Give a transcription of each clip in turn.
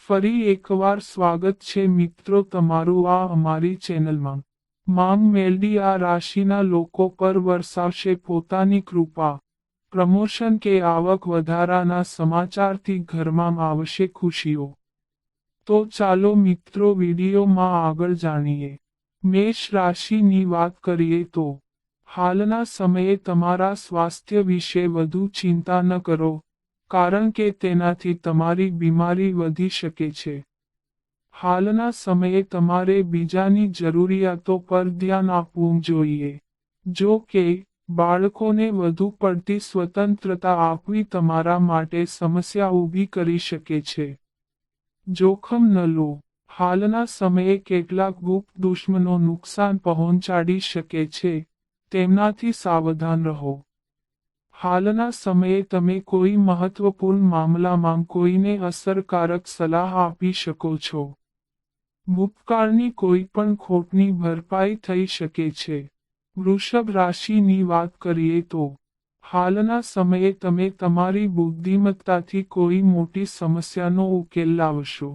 ફરી એકવાર સ્વાગત છે મિત્રો તમારું આ અમારી ચેનલમાં। માંગ મેલડી આ રાશિના લોકો પર વરસાવશે પોતાની કૃપા। પ્રમોશન કે આવક વધારાના સમાચારથી ઘરમાં આવશે ખુશીઓ। તો ચાલો મિત્રો વિડીયોમાં આગળ જાણીએ। મેષ રાશિની વાત કરીએ તો હાલના સમયે તમારા સ્વાસ્થ્ય વિશે વધુ ચિંતા ન કરો, કારણ કે તેનાથી તમારી બીમારી વધી શકે છે। હાલના સમયે તમારે બીજાની જરૂરિયાતો પર ધ્યાન આપવું જોઈએ। જો કે, બાળકોને વધુ પડતી સ્વતંત્રતા આપવી તમારા માટે સમસ્યા ઊભી કરી શકે છે। જોખમ ન લો। હાલના સમયે કેટલાક ગુપ્ત દુશ્મનો નુકસાન પહોંચાડી શકે છે, તેમનાથી સાવધાન રહો। હાલના સમયે તમે કોઈ મહત્વપૂર્ણ મામલામાં કોઈને અસરકારક સલાહ આપી શકો છો। ભૂતકાળની કોઈ પણ ખોટની ભરપાઈ થઈ શકે છે। વૃષભ રાશિની વાત કરીએ તો હાલના સમયે તમે તમારી બુદ્ધિમત્તાથી કોઈ મોટી સમસ્યાનો ઉકેલ લાવશો।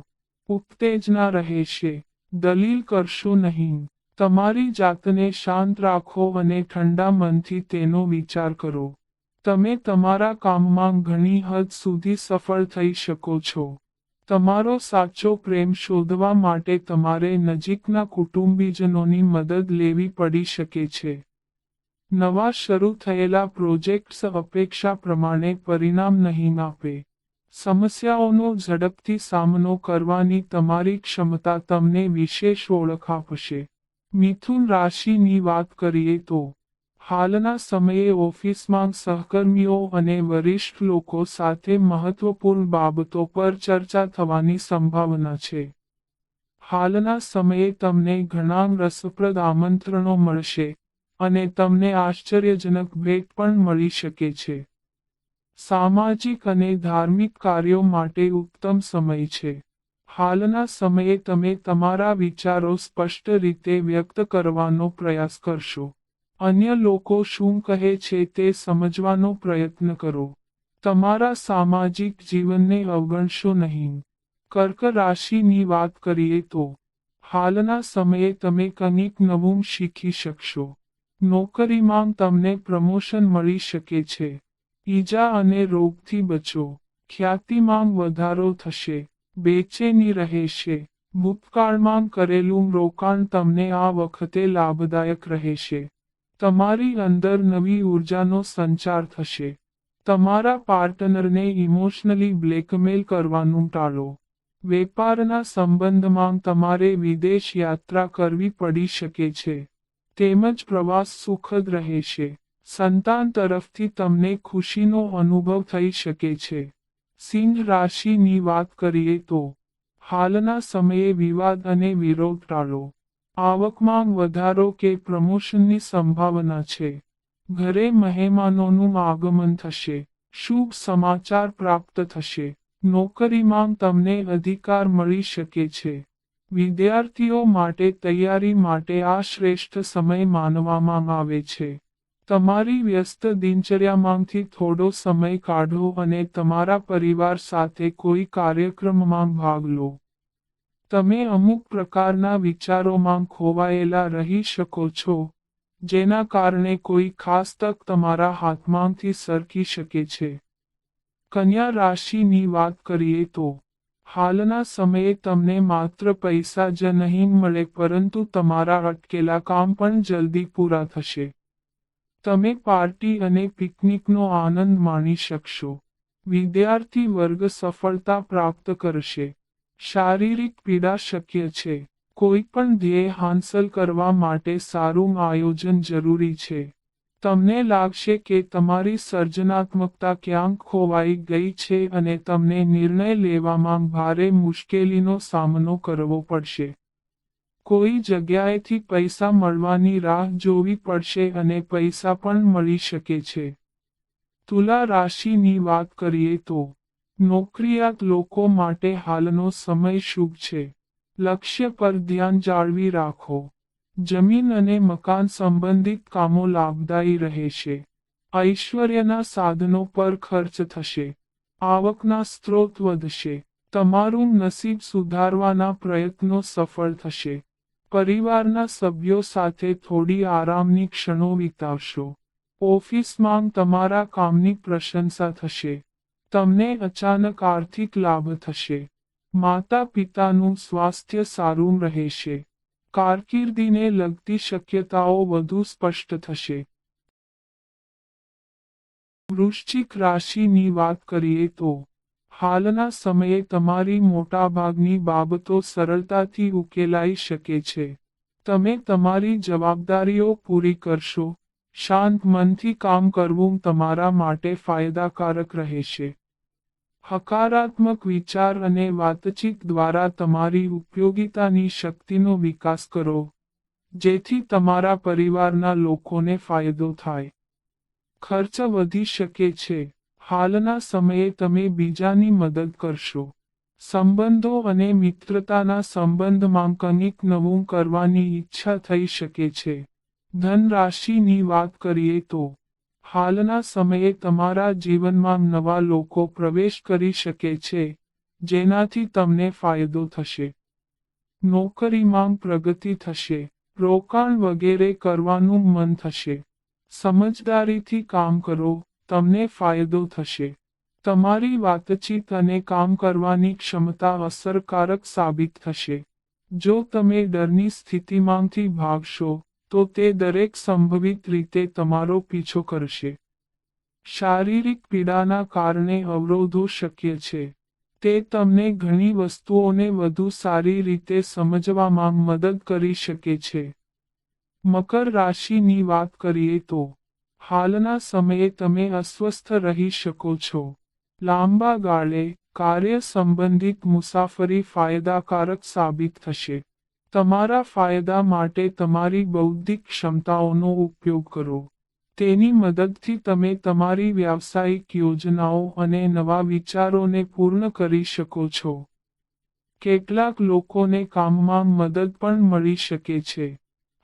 ઉત્તેજના રહેશે, દલીલ કરશો નહીં। તમારી જાતને શાંત રાખો અને ઠંડા મનથી તેનો વિચાર કરો। તમે તમારા કામમાં ઘણી હદ સુધી સફળ થઈ શકો છો। તમારો સાચો પ્રેમ શોધવા માટે તમારે નજીકના કુટુંબીજનોની મદદ લેવી પડી શકે છે। નવા શરૂ થયેલા પ્રોજેક્ટ્સ અપેક્ષા પ્રમાણે પરિણામ નહીં આપે। સમસ્યાઓનો ઝડપથી સામનો કરવાની તમારી ક્ષમતા તમને વિશેષ ઓળખ આપશે। મિથુન રાશિની વાત કરીએ તો હાલના સમયે ઓફિસમાં સહકર્મીઓ અને વરિષ્ઠ લોકો સાથે મહત્વપૂર્ણ બાબતો પર ચર્ચા થવાની સંભાવના છે। હાલના સમયે તમને ઘણા રસપ્રદ આમંત્રણો મળશે અને તમને આશ્ચર્યજનક ભેટ પણ મળી શકે છે। સામાજિક અને ધાર્મિક કાર્યો માટે ઉત્તમ સમય છે। હાલના સમયે તમે તમારા વિચારો સ્પષ્ટ રીતે વ્યક્ત કરવાનો પ્રયાસ કરશો। અન્ય લોકો શું કહે છે તે સમજવાનો પ્રયત્ન કરો। તમારા સામાજિક જીવનને અવગણશો નહીં। કર્ક રાશિની વાત કરીએ તો હાલના સમયે તમે કંઈક નવું શીખી શકશો। નોકરીમાં તમને પ્રમોશન મળી શકે છે। ઈજા અને રોગથી બચો। ખ્યાતિમાં વધારો થશે। બેચેની રહેશે। ભૂતકાળમાં કરેલું રોકાણ તમને આ વખતે લાભદાયક રહેશે। તમારી અંદર નવી ઉર્જાનો સંચાર થશે। તમારા પાર્ટનરને ઇમોશનલી બ્લેકમેલ કરવાનું ટાળો। વેપારના સંબંધમાં તમારે વિદેશ યાત્રા કરવી પડી શકે છે, તેમજ પ્રવાસ સુખદ રહેશે। સંતાન તરફથી તમને ખુશીનો અનુભવ થઈ શકે છે। સિંહ રાશિની વાત કરીએ તો હાલના સમયે વિવાદ અને વિરોધ ટાળો। આવકમાં વધારો કે પ્રમોશનની સંભાવના છે। ઘરે મહેમાનોનું આગમન થશે। શુભ સમાચાર પ્રાપ્ત થશે। નોકરીમાં તમને અધિકાર મળી શકે છે। વિદ્યાર્થીઓ માટે તૈયારી માટે આ શ્રેષ્ઠ સમય માનવામાં આવે છે। તમારી વ્યસ્ત દિનચર્યામાંથી થોડો સમય કાઢો અને તમારા પરિવાર સાથે કોઈ કાર્યક્રમમાં ભાગ લો। તમે અમુક પ્રકારના વિચારોમાં ખોવાયેલા રહી શકો છો, જેના કારણે કોઈ ખાસ તક તમારા હાથમાંથી સરકી શકે છે। કન્યા રાશિની વાત કરીએ તો હાલના સમયે તમને માત્ર પૈસા જ નહીં મળે પરંતુ તમારા અટકેલા કામ પણ જલ્દી પૂરા થશે। તમે પાર્ટી અને પિકનિકનો આનંદ માણી શકશો। વિદ્યાર્થી વર્ગ સફળતા પ્રાપ્ત કરશે। શારીરિક પીડા શક્ય છે। કોઈ પણ ધ્યેય હાંસલ કરવા માટે સારું આયોજન જરૂરી છે। તમને લાગશે કે તમારી સર્જનાત્મકતા ક્યાંક ખોવાઈ ગઈ છે અને તમને નિર્ણય લેવામાં ભારે મુશ્કેલીનો સામનો કરવો પડશે। કોઈ જગ્યાએથી પૈસા મળવાની રાહ જોવી પડશે અને પૈસા પણ મળી શકે છે। તુલા રાશિની વાત કરીએ તો નોકરિયાત લોકો માટે હાલનો સમય શુભ છે। લક્ષ્ય પર ધ્યાન જાળવી રાખો। જમીન અને મકાન સંબંધિત કામો લાભદાયી રહેશે। ઐશ્વર્યના સાધનો પર ખર્ચ થશે। આવકના સ્ત્રોત વધશે। તમારું નસીબ સુધારવાના પ્રયત્નો સફળ થશે. પરિવારના સભ્યો સાથે થોડી આરામની ક્ષણો વિતાવશો. ઓફિસમાં તમારા કામની પ્રશંસા થશે. તમને અચાનક આર્થિક લાભ થશે. માતા પિતાનું સ્વાસ્થ્ય સારું રહેશે. કારકિર્દીને લગતી શક્યતાઓ વધુ સ્પષ્ટ થશે. વૃશ્ચિક રાશિની વાત કરીએ તો હાલના સમયે તમારી મોટાભાગની બાબતો સરળતાથી ઉકેલાઈ શકે છે. તમે તમારી જવાબદારીઓ પૂરી કરશો. શાંત મનથી કામ કરવું તમારા માટે ફાયદાકારક રહેશે. હકારાત્મક વિચાર અને વાતચીત દ્વારા તમારી ઉપયોગિતાની શક્તિનો વિકાસ કરો, જેથી તમારા પરિવારના લોકોને ફાયદો થાય. ખર્ચ વધી શકે છે. હાલના સમયે તમે બીજાની મદદ કરશો. સંબંધો અને મિત્રતાના સંબંધમાં કંઈક નવું કરવાની ઈચ્છા થઈ શકે છે. ધન રાશિની વાત કરીએ તો હાલના સમયે તમારા જીવનમાં નવા લોકો પ્રવેશ કરી શકે છે, જેનાથી તમને ફાયદો થશે. નોકરીમાં પ્રગતિ થશે. રોકાણ વગેરે કરવાનું મન થશે. સમજદારીથી કામ કરો, તમને ફાયદો થશે. તમારી વાતચીત અને કામ કરવાની ક્ષમતા અસરકારક સાબિત થશે. જો તમે ડરની સ્થિતિમાંથી ભાગશો, તો તે દરેક સંભવિત રીતે તમારો પીછો કરશે. શારીરિક પીડાના કારણે અવરોધો શક્ય છે. તે તમને ઘણી વસ્તુઓને વધુ સારી રીતે સમજવામાં મદદ કરી શકે છે. મકર રાશિની વાત કરીએ તો હાલના સમયે તમે અસ્વસ્થ રહી શકો છો. લાંબા ગાળે કાર્ય સંબંધિત મુસાફરી ફાયદાકારક સાબિત થશે. તમારા ફાયદા માટે તમારી બૌદ્ધિક ક્ષમતાઓનો ઉપયોગ કરો. તેની મદદથી તમે તમારી વ્યાવસાયિક યોજનાઓ અને નવા વિચારોને પૂર્ણ કરી શકો છો. કેટલાક લોકોને કામમાં મદદ પણ મળી શકે છે.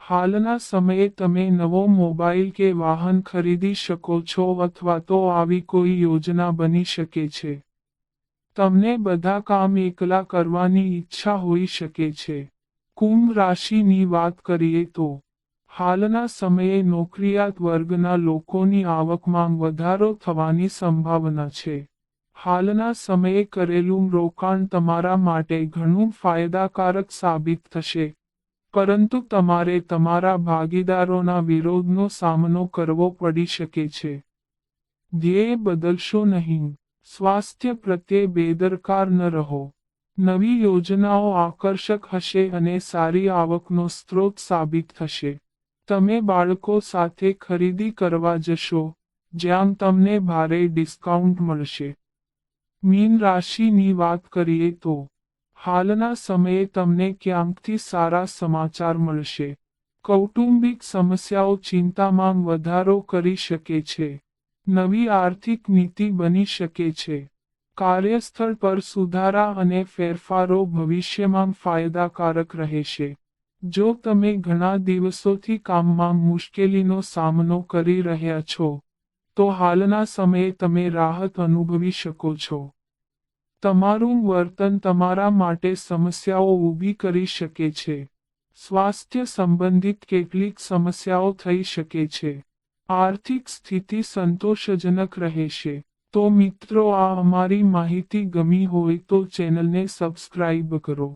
હાલના સમયે તમે નવો મોબાઈલ કે વાહન ખરીદી શકો છો અથવા તો આવી કોઈ યોજના બની શકે છે. તમને બધા કામ એકલા કરવાની ઈચ્છા હોઈ શકે છે. કુંભ રાશિની વાત કરીએ તો હાલના સમયે નોકરિયાત વર્ગના લોકોની આવકમાં વધારો થવાની સંભાવના છે. હાલના સમયે કરેલું રોકાણ તમારા માટે ઘણું ફાયદાકારક સાબિત થશે, પરંતુ તમારે તમારા ભાગીદારોના વિરોધનો સામનો કરવો પડી શકે છે. ધ્યેય બદલશો નહીં. સ્વાસ્થ્ય પ્રત્યે બેદરકાર ન રહો. નવી યોજનાઓ આકર્ષક હશે અને સારી આવકનો સ્ત્રોત સાબિત થશે. તમે બાળકો સાથે ખરીદી કરવા જશો, જ્યાં તમને ભારે ડિસ્કાઉન્ટ મળશે. મીન રાશિની વાત કરીએ તો હાલના સમયે તમને ક્યાંકથી સારા સમાચાર મળશે. કૌટુંબિક સમસ્યાઓ ચિંતામાં વધારો કરી શકે છે. નવી આર્થિક નીતિ બની શકે છે. કાર્યસ્થળ પર સુધારા અને ફેરફારો ભવિષ્યમાં ફાયદાકારક રહેશે. જો તમે ઘણા દિવસોથી કામમાં મુશ્કેલીનો સામનો કરી રહ્યા છો, તો હાલના સમયે તમે રાહત અનુભવી શકો છો. તમારું વર્તન તમારા માટે સમસ્યાઓ ઊભી કરી શકે છે. સ્વાસ્થ્ય સંબંધિત કેટલીક સમસ્યાઓ થઈ શકે છે. આર્થિક સ્થિતિ સંતોષજનક રહેશે. તો મિત્રો, આ અમારી માહિતી ગમી હોય તો ચેનલને સબસ્ક્રાઇબ કરો.